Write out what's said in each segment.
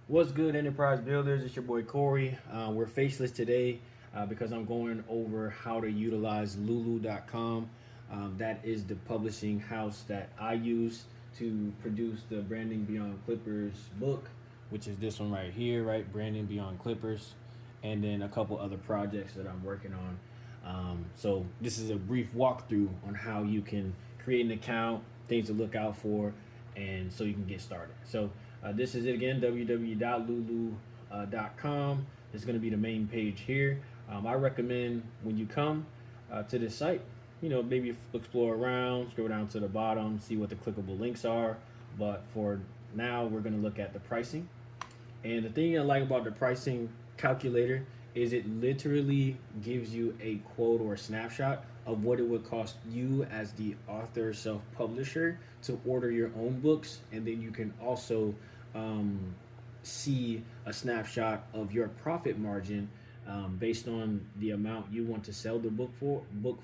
What's good, Enterprise Builders? It's your boy Corey. We're faceless today because I'm going over how to utilize Lulu.com. That is the publishing house that I use to produce the Branding Beyond Clippers book, which is this one right here, right? Branding Beyond Clippers, and then a couple other projects that I'm working on. So this is a brief walkthrough on how you can create an account, things to look out for, and so you can get started. So this is it again, www.lulu.com. This is going to be the main page here. I recommend when you come to this site, maybe explore around, scroll down to the bottom, see what the clickable links are. But for now, we're going to look at the pricing. And the thing I like about the pricing calculator is it literally gives you a quote or a snapshot of what it would cost you as the author self-publisher to order your own books, and then you can also um, see a snapshot of your profit margin based on the amount you want to sell the book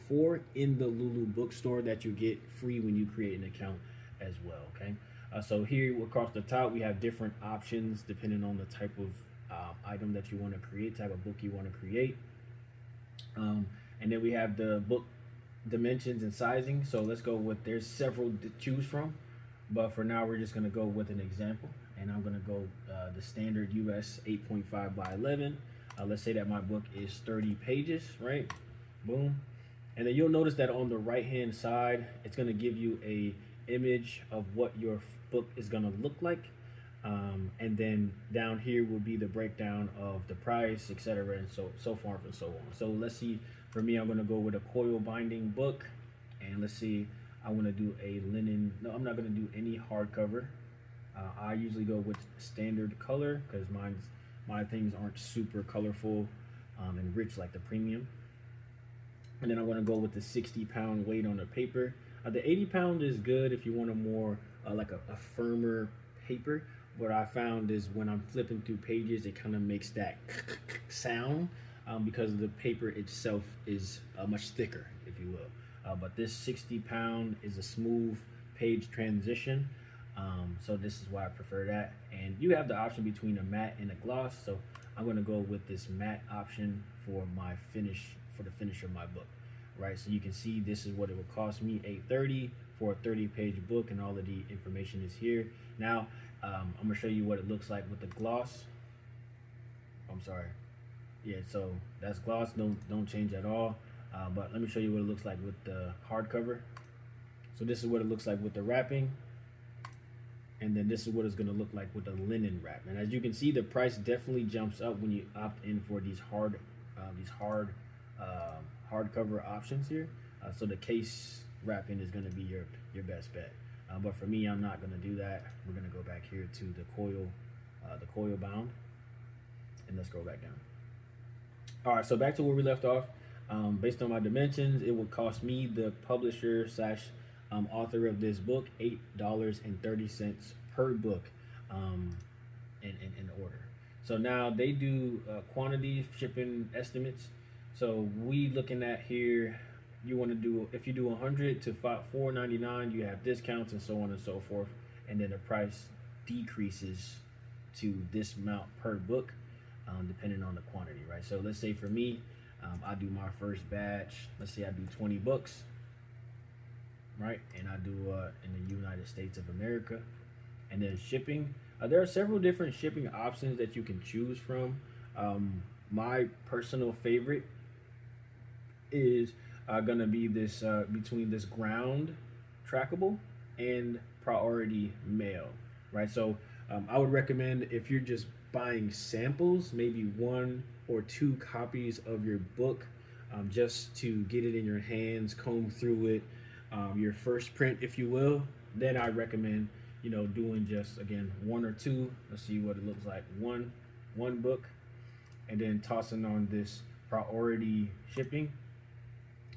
for in the Lulu bookstore that you get free when you create an account as well. Okay, so here across the top we have different options depending on the type of item that you want to create, type of book you want to create. And then we have the book dimensions and sizing. So let's go with, there's several to choose from, but for now we're just going to go with an example. And I'm going to go the standard US 8.5 by 11. Let's say that my book is 30 pages, right? Boom. And then you'll notice that on the right hand side, it's going to give you a image of what your book is going to look like. And then down here will be the breakdown of the price, etc., and so forth and so on. So let's see. For me, I'm going to go with a coil binding book, and let's see. I want to do a linen. No, I'm not going to do any hardcover. I usually go with standard color because my things aren't super colorful and rich like the premium. And then I'm going to go with the 60-pound weight on the paper. The 80-pound is good if you want a more like a firmer paper. What I found is when I'm flipping through pages, it kind of makes that sound because the paper itself is much thicker, if you will. But this 60-pound is a smooth page transition. So this is why I prefer that. And you have the option between a matte and a gloss. So I'm going to go with this matte option for my finish, for the finish of my book. Right, so you can see this is what it would cost me, $830 for a 30-page book, and all of the information is here. Now, I'm gonna show you what it looks like with the gloss. I'm sorry. Yeah, so that's gloss. Don't change at all. But let me show you what it looks like with the hardcover. So this is what it looks like with the wrapping, and then this is what it's gonna look like with the linen wrap. And as you can see, the price definitely jumps up when you opt in for these hardcover options here. So the case wrapping is going to be your best bet. But for me, I'm not going to do that. We're going to go back here to the coil bound, and let's go back down. All right, so back to where we left off. Based on my dimensions, it would cost me, the publisher slash author of this book, $8.30 per book in order. So now they do quantity shipping estimates. So we looking at here, you want to do, if you do 100 to $4.99, you have discounts and so on and so forth, and then the price decreases to this amount per book, depending on the quantity, right? So let's say for me, I do my first batch. Let's say I do 20 books, right? And I do in the United States of America, and then shipping. There are several different shipping options that you can choose from. My personal favorite is gonna be this between this ground trackable and priority mail, right? So I would recommend, if you're just buying samples, maybe 1 or 2 copies of your book, just to get it in your hands, comb through it, your first print, if you will. Then I recommend doing just, again, 1 or 2. Let's see what it looks like. One book, and then tossing on this priority shipping,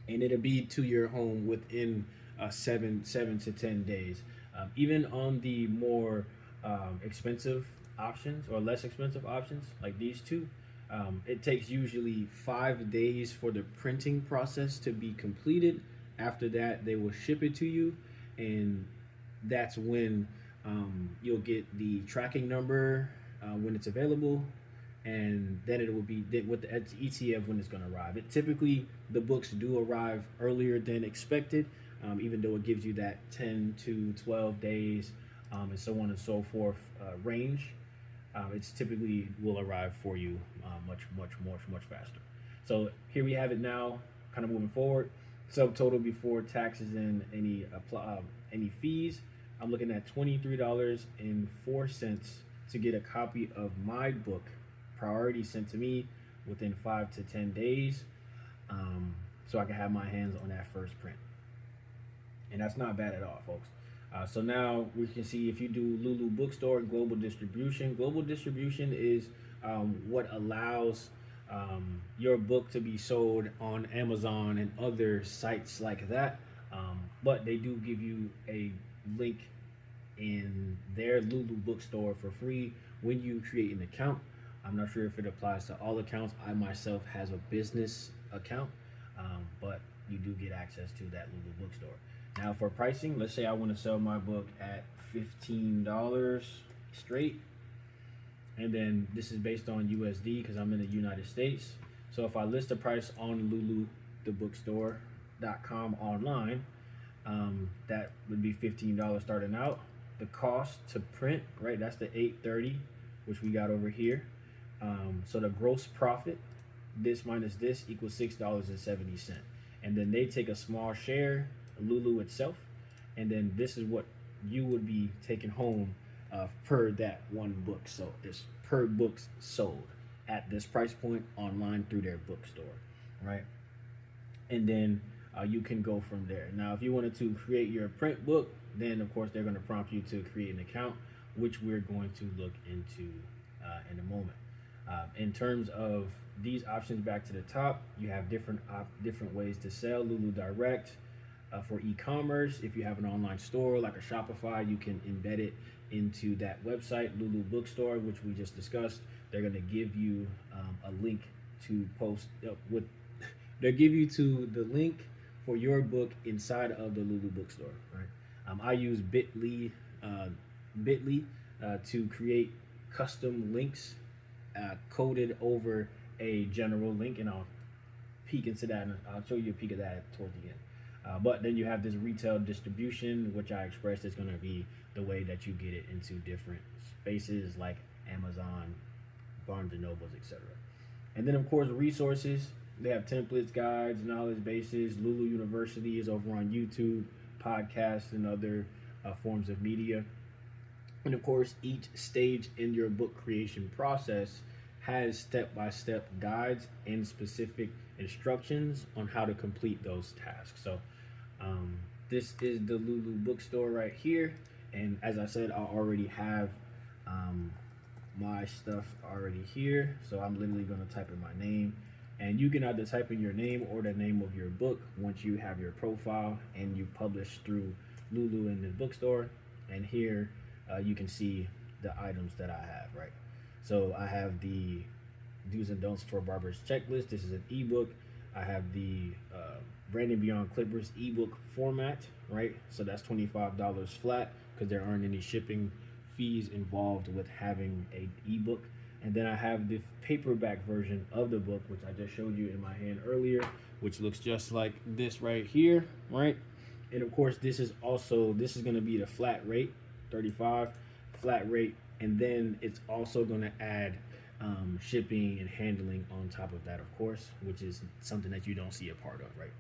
and it'll be to your home within 7 to 10 days. Even on the more expensive options or less expensive options like these two, it takes usually 5 days for the printing process to be completed. After that, they will ship it to you, and that's when you'll get the tracking number when it's available, and then it will be with the ETF when it's going to arrive. It typically, the books do arrive earlier than expected, even though it gives you that 10 to 12 days, and so on and so forth range. It's typically will arrive for you much faster. So here we have it now, kind of moving forward. Subtotal before taxes and any fees. I'm looking at $23.04 to get a copy of my book, priority sent to me within 5 to 10 days, so I can have my hands on that first print. And that's not bad at all, folks. So now we can see if you do Lulu Bookstore Global Distribution. Global distribution is what allows your book to be sold on Amazon and other sites like that. But they do give you a link in their Lulu Bookstore for free when you create an account. I'm not sure if it applies to all accounts. I myself has a business account, but you do get access to that Lulu Bookstore. Now for pricing, let's say I want to sell my book at $15 straight. And then this is based on USD because I'm in the United States. So if I list the price on luluthebookstore.com online, that would be $15 starting out. The cost to print, right, that's the $8.30, which we got over here. So the gross profit, this minus this, equals $6.70. And then they take a small share, Lulu itself, and then this is what you would be taking home per that one book. So it's per books sold at this price point online through their bookstore, right? And then you can go from there. Now, if you wanted to create your print book, then of course they're going to prompt you to create an account, which we're going to look into in a moment. In terms of these options, back to the top, you have different ways to sell. Lulu Direct for e-commerce. If you have an online store like a Shopify, you can embed it into that website. Lulu Bookstore, which we just discussed, they're going to give you a link to post with. They'll give you to the link for your book inside of the Lulu Bookstore. Right. I use Bitly to create custom links coded over a general link, and I'll peek into that, and I'll show you a peek of that towards the end. But then you have this retail distribution, which I expressed is going to be the way that you get it into different spaces like Amazon, Barnes and Nobles, etc. And then of course resources. They have templates, guides, knowledge bases. Lulu University is over on YouTube, podcasts, and other forms of media. And of course, each stage in your book creation process has step-by-step guides and specific instructions on how to complete those tasks. So this is the Lulu Bookstore right here. And as I said, I already have my stuff already here. So I'm literally going to type in my name. And you can either type in your name or the name of your book once you have your profile and you publish through Lulu in the bookstore. And here you can see the items that I have, right? So I have the do's and don'ts for barbers checklist. This is an ebook. I have the Branding Beyond Clippers ebook format, right? So that's $25 flat because there aren't any shipping fees involved with having an ebook. And then I have the paperback version of the book, which I just showed you in my hand earlier, which looks just like this right here, right? And of course, this is going to be the flat rate, 35 flat rate. And then it's also going to add shipping and handling on top of that, of course, which is something that you don't see a part of, right?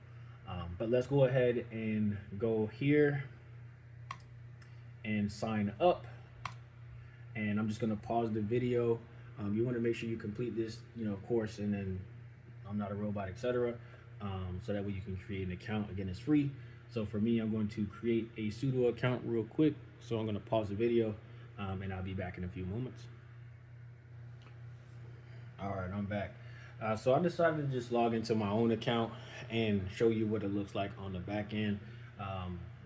But let's go ahead and go here and sign up. And I'm just going to pause the video. You want to make sure you complete this, course, and then I'm not a robot, etc. So that way you can create an account. Again, it's free. So for me, I'm going to create a pseudo account real quick. So I'm going to pause the video, and I'll be back in a few moments. All right, I'm back. So I decided to just log into my own account and show you what it looks like on the back end.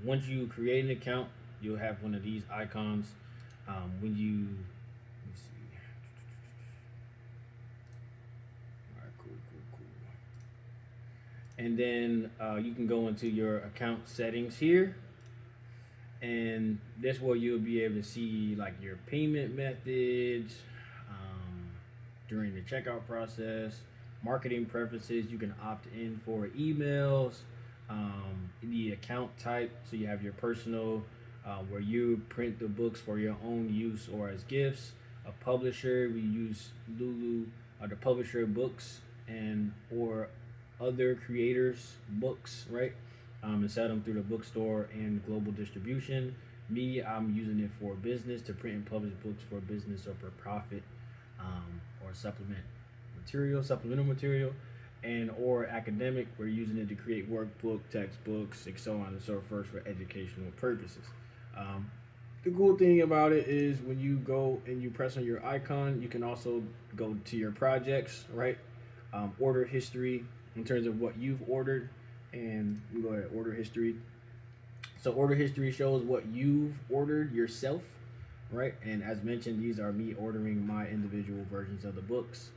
Once you create an account, you'll have one of these icons. When you and then you can go into your account settings here, and this where you'll be able to see like your payment methods, during the checkout process. Marketing preferences, you can opt in for emails, the account type, so you have your personal, where you print the books for your own use or as gifts. A publisher, we use Lulu, the publisher of books and or other creators' books, right? And sell them through the bookstore and global distribution. Me, I'm using it for business to print and publish books for business or for profit, or supplemental material, and or academic. We're using it to create workbook, textbooks, and so on and so forth for educational purposes. Um, the cool thing about it is when you go and you press on your icon, you can also go to your projects, right? Order history in terms of what you've ordered, and we go ahead order history. So order history shows what you've ordered yourself, right? And as mentioned, these are me ordering my individual versions of the books.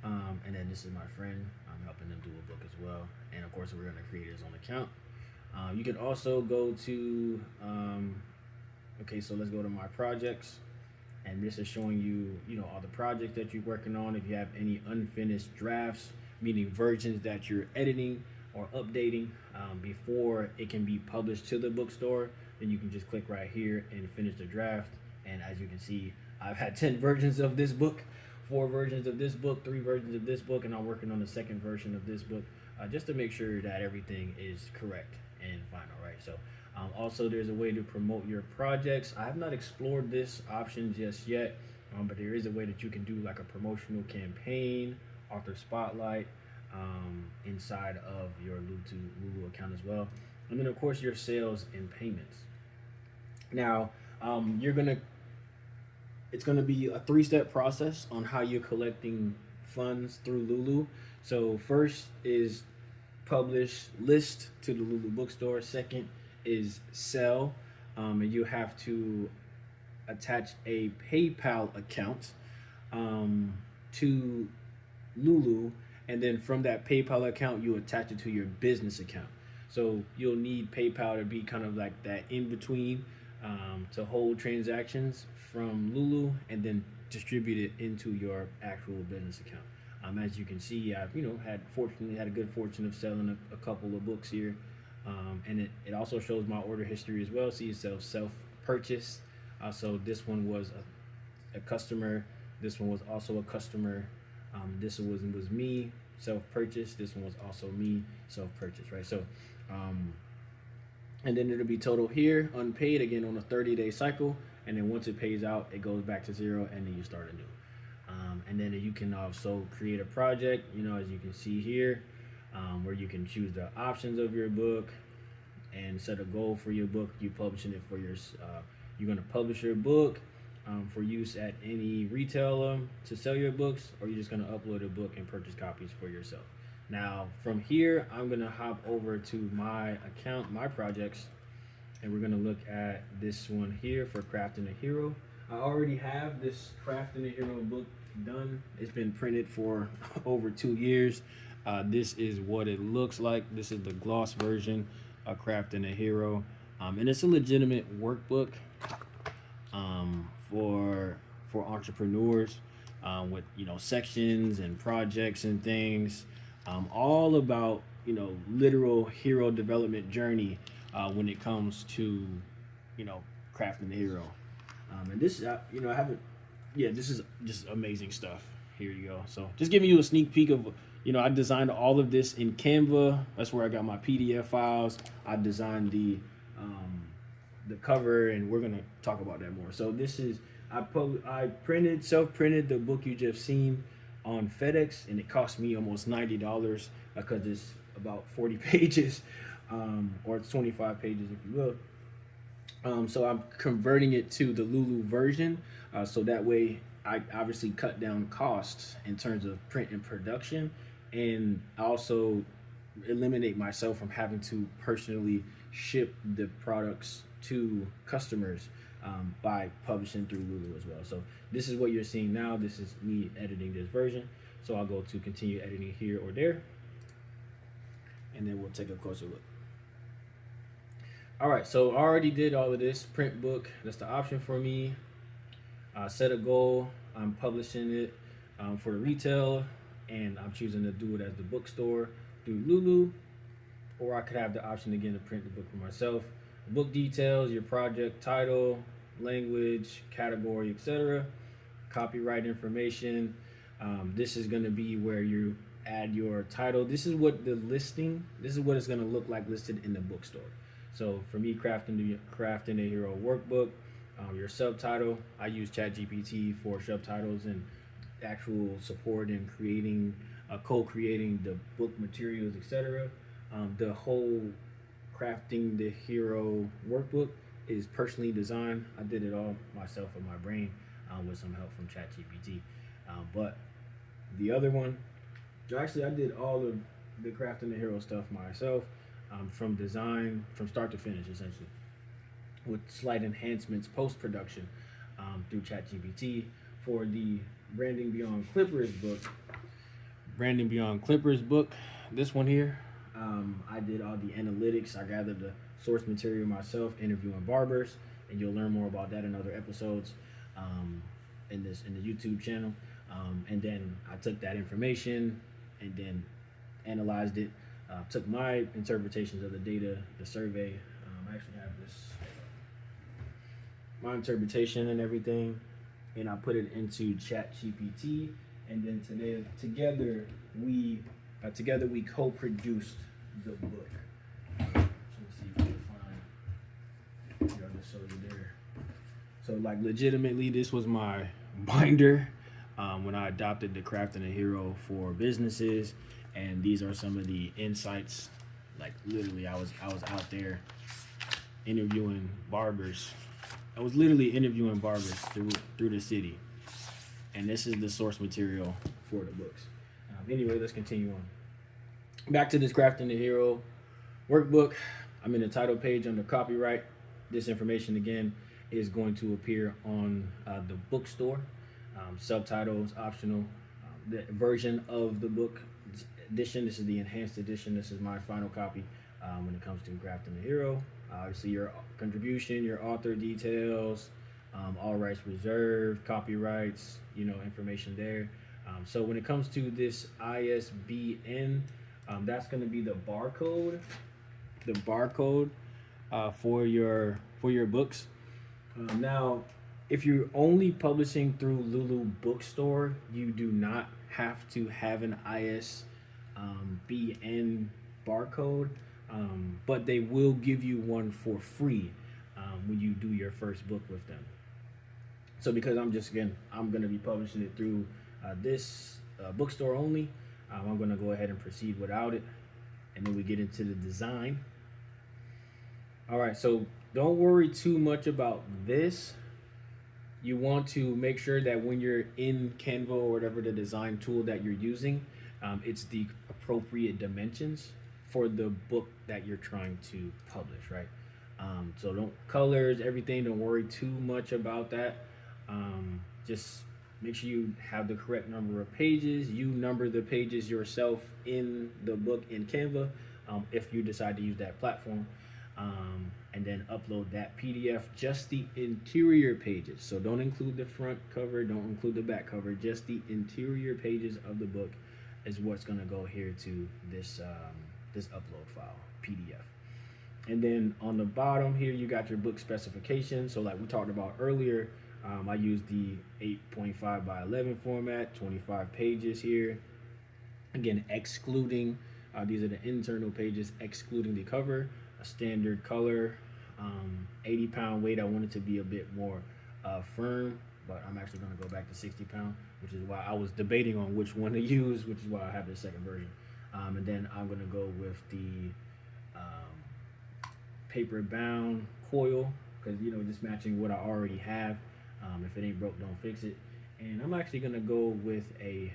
And then this is my friend. I'm helping them do a book as well. And of course, we're going to create his own account. You can also go to, okay, so let's go to my projects. And this is showing you, all the projects that you're working on. If you have any unfinished drafts, meaning versions that you're editing or updating before it can be published to the bookstore, then you can just click right here and finish the draft. And as you can see, I've had 10 versions of this book, 4 versions of this book, 3 versions of this book, and I'm working on the second version of this book, just to make sure that everything is correct and final, right? So also there's a way to promote your projects. I have not explored this option just yet, but there is a way that you can do like a promotional campaign, author spotlight, inside of your Lulu account as well. And then of course your sales and payments. Now, it's gonna be a 3-step process on how you're collecting funds through Lulu. So first is publish list to the Lulu bookstore. Second is sell, and you have to attach a PayPal account to Lulu, and then from that PayPal account you attach it to your business account. So you'll need PayPal to be kind of like that in between, to hold transactions from Lulu and then distribute it into your actual business account. As you can see, I've had a good fortune of selling a couple of books here, and it also shows my order history as well. See, it says self purchase. So this one was a customer. This one was also a customer. This one was me self purchase. This one was also me self purchase. Right. So, and then it'll be total here unpaid again on a 30-day cycle. And then once it pays out, it goes back to 0, and then you start anew. And then you can also create a project, as you can see here, where you can choose the options of your book and set a goal for your book. You're publishing it for you're going to publish your book for use at any retailer to sell your books, or you're just going to upload a book and purchase copies for yourself. Now, from here, I'm going to hop over to my account, my projects, and we're going to look at this one here for Crafting a Hero. I already have this Crafting a Hero book done. It's been printed for over 2 years. This is what it looks like. This is the gloss version of Crafting a Hero, and it's a legitimate workbook for entrepreneurs, with sections and projects and things, all about literal hero development journey when it comes to crafting a hero. And this I haven't this is just amazing stuff. Here you go. So just giving you a sneak peek of I designed all of this in Canva. That's where I got my PDF files. I designed the cover, and we're gonna talk about that more. So this is I self-printed the book you just seen on FedEx, and it cost me almost $90 because it's about 40 pages, or it's 25 pages if you will. So I'm converting it to the Lulu version, so that way I obviously cut down costs in terms of print and production, and also eliminate myself from having to personally ship the products to customers, by publishing through Lulu as well. So this is what you're seeing now. This is me editing this version. So I'll go to continue editing here or there, and then we'll take a closer look. All right, so I already did all of this. Print book, that's the option for me. Set a goal, I'm publishing it. for the retail, and I'm choosing to do it as the bookstore through Lulu, or I could have the option again to print the book for myself. Book details, your project title, language, category, etc. Copyright information. This is going to be where you add your title. This is what the listing. This is what it's going to look like listed in the bookstore. So for me, crafting a hero workbook, your subtitle. I use ChatGPT for subtitles and actual support in creating, co-creating the book materials, etc. The whole crafting the hero workbook is personally designed. I did it all myself in my brain with some help from ChatGPT. But the other one, actually, I did all of the crafting the hero stuff myself, from design, from start to finish, essentially, with slight enhancements post production through ChatGPT. For the Branding Beyond Clippers book, this one here, I did all the analytics. I gathered the source material myself, interviewing barbers, and you'll learn more about that in other episodes in the YouTube channel. And then I took that information and then analyzed it. Took my interpretations of the data, the survey. I actually have my interpretation and everything, and I put it into ChatGPT, and then together we co-produced the book. Let me see if I can find. Here, I'll just show you there. So, like, legitimately, this was my binder when I adopted the crafting a hero for businesses, and these are some of the insights. Like, literally, I was out there interviewing barbers. I was literally interviewing barbers through the city, and this is the source material for the books. Anyway, let's continue on. Back to this crafting the hero workbook. I'm in the title page under copyright. This information again is going to appear on the bookstore. Subtitles optional. The version of the book edition. This is the enhanced edition. This is my final copy when it comes to crafting the hero. Obviously, your contribution, your author details, all rights reserved, copyrights, information there. So when it comes to this ISBN, that's going to be the barcode for your books. Now, if you're only publishing through Lulu Bookstore, you do not have to have an ISBN barcode, but they will give you one for free when you do your first book with them. So because I'm going to be publishing it through this bookstore only, I'm going to go ahead and proceed without it, and then we get into the design. All right, so don't worry too much about this. You want to make sure that when you're in Canva or whatever the design tool that you're using, it's the appropriate dimensions for the book that you're trying to publish, right? So don't worry too much about that. Just make sure you have the correct number of pages. You number the pages yourself in the book in Canva, if you decide to use that platform. And then upload that PDF, just the interior pages. So don't include the front cover, don't include the back cover, just the interior pages of the book is what's gonna go here to this upload file, PDF. And then on the bottom here, you got your book specification. So like we talked about earlier, I use the 8.5 by 11 format, 25 pages here. Again, excluding, these are the internal pages, excluding the cover. A standard color, 80-pound weight. I want it to be a bit more firm, but I'm actually going to go back to 60-pound, which is why I was debating on which one to use, which is why I have the second version. And then I'm going to go with the paper bound coil, because just matching what I already have. If it ain't broke, don't fix it. And I'm actually going to go with a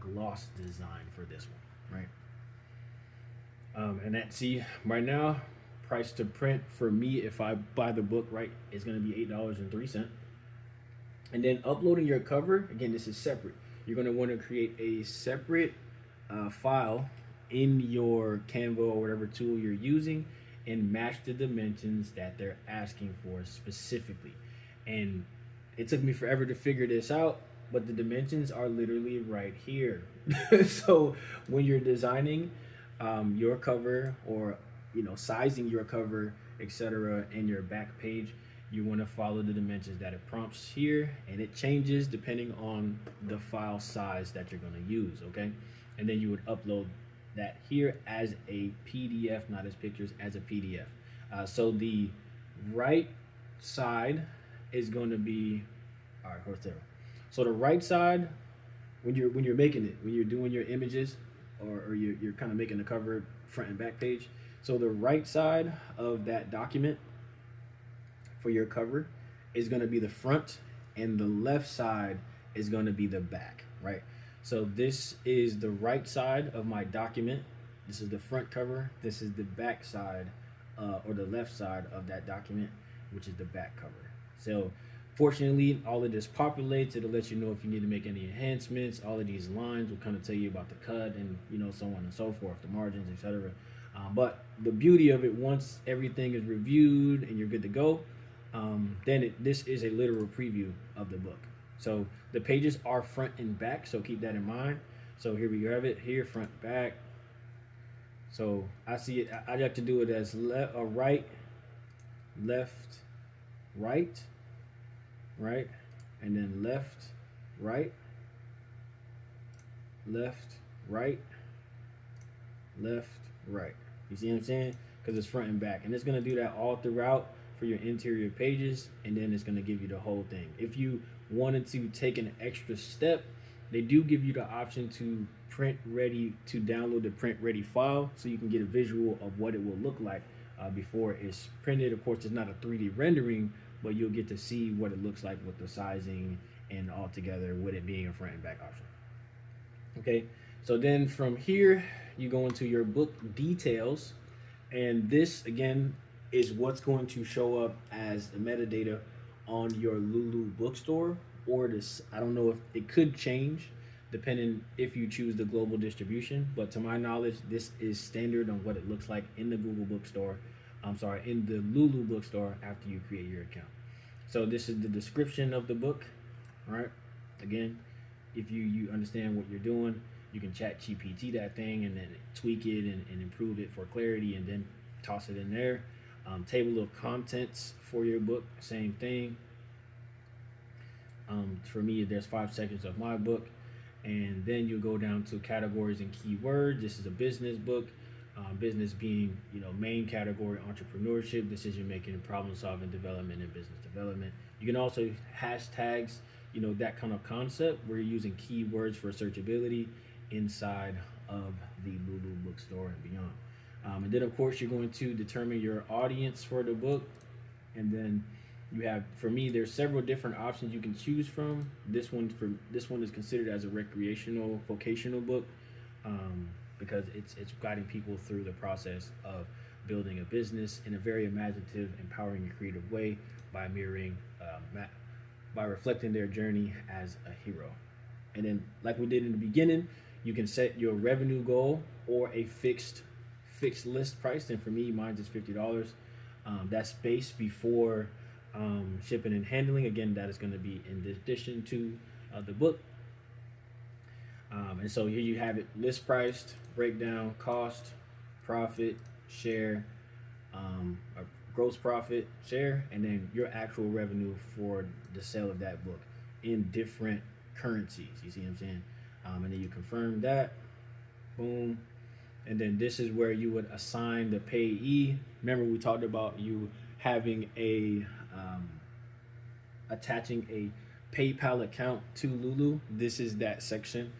gloss design for this one, right? And right now, price to print for me, if I buy the book, right, is going to be $8.03. And then uploading your cover, again, this is separate. You're going to want to create a separate file in your Canva or whatever tool you're using and match the dimensions that they're asking for specifically. And it took me forever to figure this out, but the dimensions are literally right here. So when you're designing your cover, or sizing your cover, etc., in your back page, you want to follow the dimensions that it prompts here, and it changes depending on the file size that you're going to use. Okay, and then you would upload that here as a PDF, not as pictures, as a PDF. So the right side is going to be, all right, horse tail. So the right side, when you're making it, when you're doing your images, or you're kind of making the cover front and back page. So the right side of that document for your cover is going to be the front, and the left side is going to be the back, right? So this is the right side of my document. This is the front cover. This is the back side, or the left side of that document, which is the back cover. So fortunately, all of this populates. It'll let you know if you need to make any enhancements. All of these lines will kind of tell you about the cut, and so on and so forth, the margins, etc. But the beauty of it, once everything is reviewed and you're good to go, then this is a literal preview of the book. So the pages are front and back, so keep that in mind. So here we have it here, front, back. So I see it. I like to do it as right, left, right, right, and then left, right, left, right, left, right. You see what I'm saying? Because it's front and back, and it's gonna do that all throughout for your interior pages, and then it's gonna give you the whole thing. If you wanted to take an extra step, they do give you the option to download the print ready file, so you can get a visual of what it will look like before it's printed. Of course, it's not a 3D rendering, but you'll get to see what it looks like with the sizing and all together, with it being a front and back option. Okay, so then from here you go into your book details, and this again is what's going to show up as the metadata on your Lulu bookstore, or this, I don't know if it could change depending if you choose the global distribution, but to my knowledge, this is standard on what it looks like in the Google bookstore. In the Lulu bookstore after you create your account. So this is the description of the book, right? Again, if you understand what you're doing, you can chat GPT that thing and then tweak it and improve it for clarity, and then toss it in there. Table of contents for your book, same thing. For me, there's 5 seconds of my book, and then you go down to categories and keywords. This is a business book. Business being, main category, entrepreneurship, decision making, problem solving, development, and business development. You can also hashtags, that kind of concept where you're using keywords for searchability inside of the Lulu bookstore and beyond. And then of course you're going to determine your audience for the book, and then you have, for me, there's several different options you can choose from. This one is considered as a recreational, vocational book. Because it's guiding people through the process of building a business in a very imaginative, empowering, and creative way by mirroring, by reflecting their journey as a hero. And then, like we did in the beginning, you can set your revenue goal or a fixed list price. And for me, mine is $50. That's based before shipping and handling. Again, that is going to be in addition to the book. And so here you have it, list priced, breakdown, cost, profit, share, gross profit, share, and then your actual revenue for the sale of that book in different currencies. You see what I'm saying? And then you confirm that, boom. And then this is where you would assign the payee. Remember, we talked about you having attaching a PayPal account to Lulu. This is that section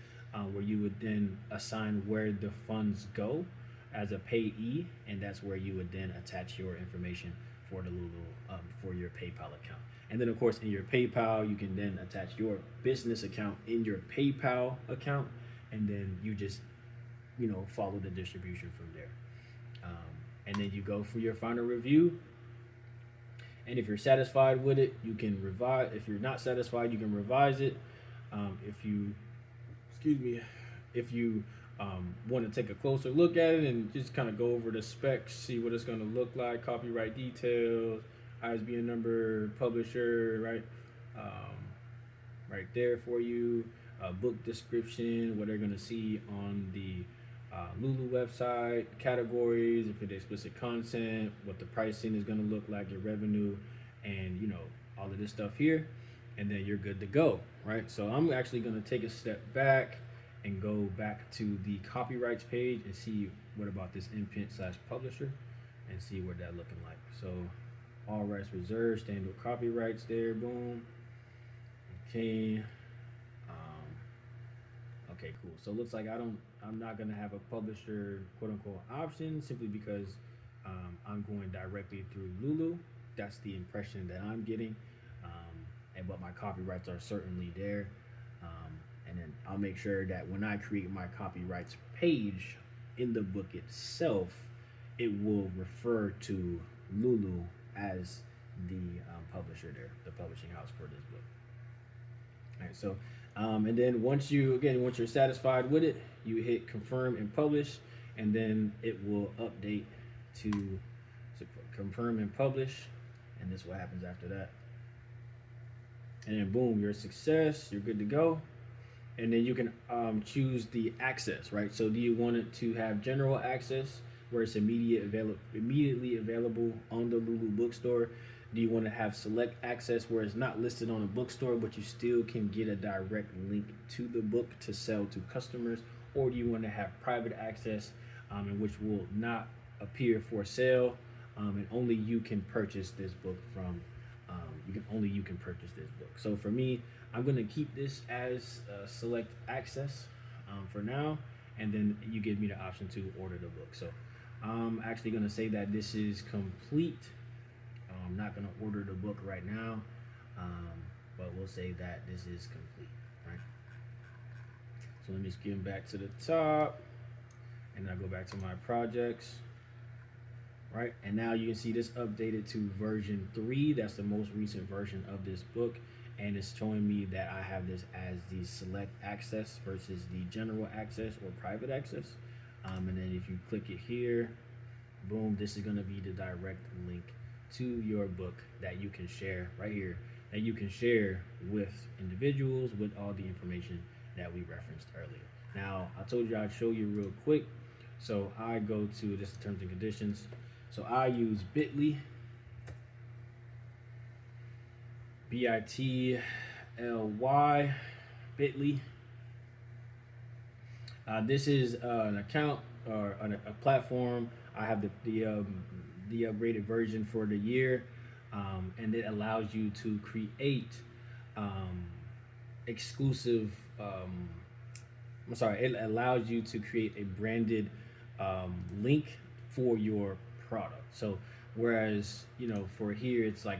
where you would then assign where the funds go as a payee, and that's where you would then attach your information for the Lulu for your PayPal account. And then of course in your PayPal, you can then attach your business account in your PayPal account, and then you just follow the distribution from there. And then you go for your final review. And if you're satisfied with it, you can revise. If you're not satisfied, you can revise it. If you want to take a closer look at it and just kind of go over the specs, see what it's going to look like, copyright details, ISBN number, publisher, right? right there for you. Book description, what they're gonna see on the Lulu website, categories, if it's explicit content, what the pricing is gonna look like, your revenue, and all of this stuff here, and then you're good to go, right? So I'm actually gonna take a step back and go back to the copyrights page and see what about this imprint slash publisher and see what that looking like. So all rights reserved, standard copyrights there, boom. Okay. Okay, cool. So it looks like I'm not gonna have a publisher quote unquote option simply because I'm going directly through Lulu. That's the impression that I'm getting. But my copyrights are certainly there. And then I'll make sure that when I create my copyrights page in the book itself, it will refer to Lulu as the publisher there, the publishing house for this book. All right, so and then once you're satisfied with it, you hit confirm and publish, and then it will update to confirm and publish, and this is what happens after that. And then boom, you're a success, you're good to go. And then you can choose the access, right? So do you want it to have general access where it's immediately available on the Lulu bookstore? Do you want to have select access where it's not listed on a bookstore, but you still can get a direct link to the book to sell to customers? Or do you want to have private access in which will not appear for sale, and only you can purchase this book from you can purchase this book. So for me, I'm going to keep this as select access for now, and then you give me the option to order the book. So I'm actually going to say that this is complete. I'm not going to order the book right now, but we'll say that this is complete, right? So let me skim back to the top, and I go back to my projects. Right, and now you can see this updated to version 3. That's the most recent version of this book, and it's showing me that I have this as the select access versus the general access or private access. And then if you click it here, boom, this is going to be the direct link to your book that you can share right here, that you can share with individuals with all the information that we referenced earlier. Now, I told you I'd show you real quick. So I go to this terms and conditions. So I use bit.ly, B-I-T-L-Y, bit.ly. This is an account or a platform. I have the upgraded version for the year, and it allows you to create exclusive. It allows you to create a branded link for your product. So whereas for here it's like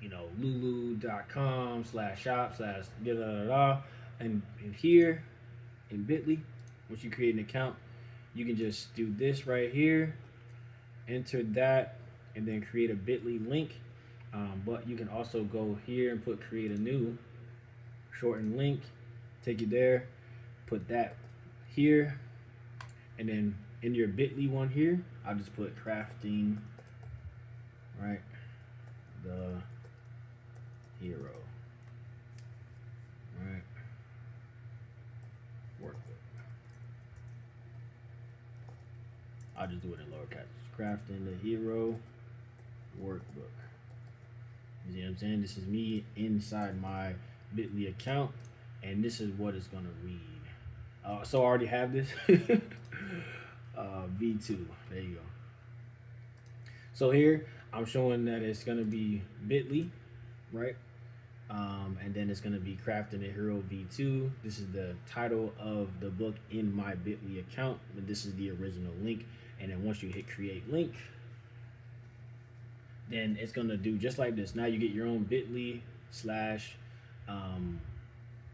lulu.com/shop/da-da-da-da, and here in bit.ly, once you create an account, you can just do this right here, enter that, and then create a bit.ly link. But you can also go here and put create a new shortened link, take it there, put that here, and then in your bit.ly one here, I'll just put crafting, right, the hero, right, workbook. I'll just do it in lower caps. Crafting the hero workbook. You see what I'm saying? This is me inside my bit.ly account, and this is what it's gonna read. So I already have this. V2. There you go. So here I'm showing that it's gonna be bit.ly, right? And then it's gonna be crafting the hero V2. This is the title of the book in my bit.ly account, but this is the original link. And then once you hit create link, then it's gonna do just like this. Now you get your own bit.ly /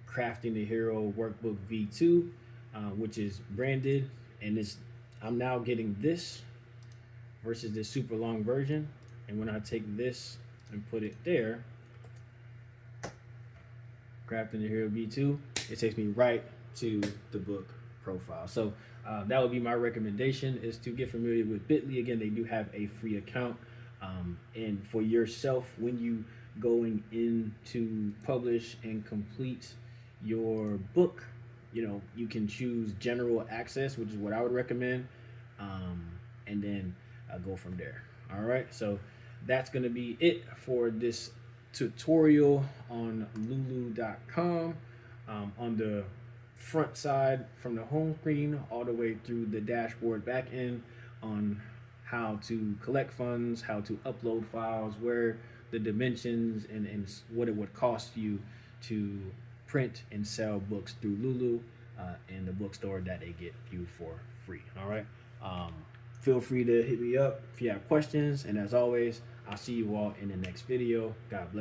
crafting the hero workbook V2, which is branded, and I'm now getting this versus this super long version. And when I take this and put it there, crafting the hero V2, it takes me right to the book profile. So that would be my recommendation, is to get familiar with bit.ly. Again, they do have a free account, and for yourself, when you going in to publish and complete your book, you can choose general access, which is what I would recommend, and then go from there. All right, so that's going to be it for this tutorial on lulu.com. On the front side from the home screen all the way through the dashboard back end on how to collect funds, how to upload files, where the dimensions, and what it would cost you to print and sell books through Lulu and the bookstore that they get you for free. All right. Feel free to hit me up if you have questions. And as always, I'll see you all in the next video. God bless.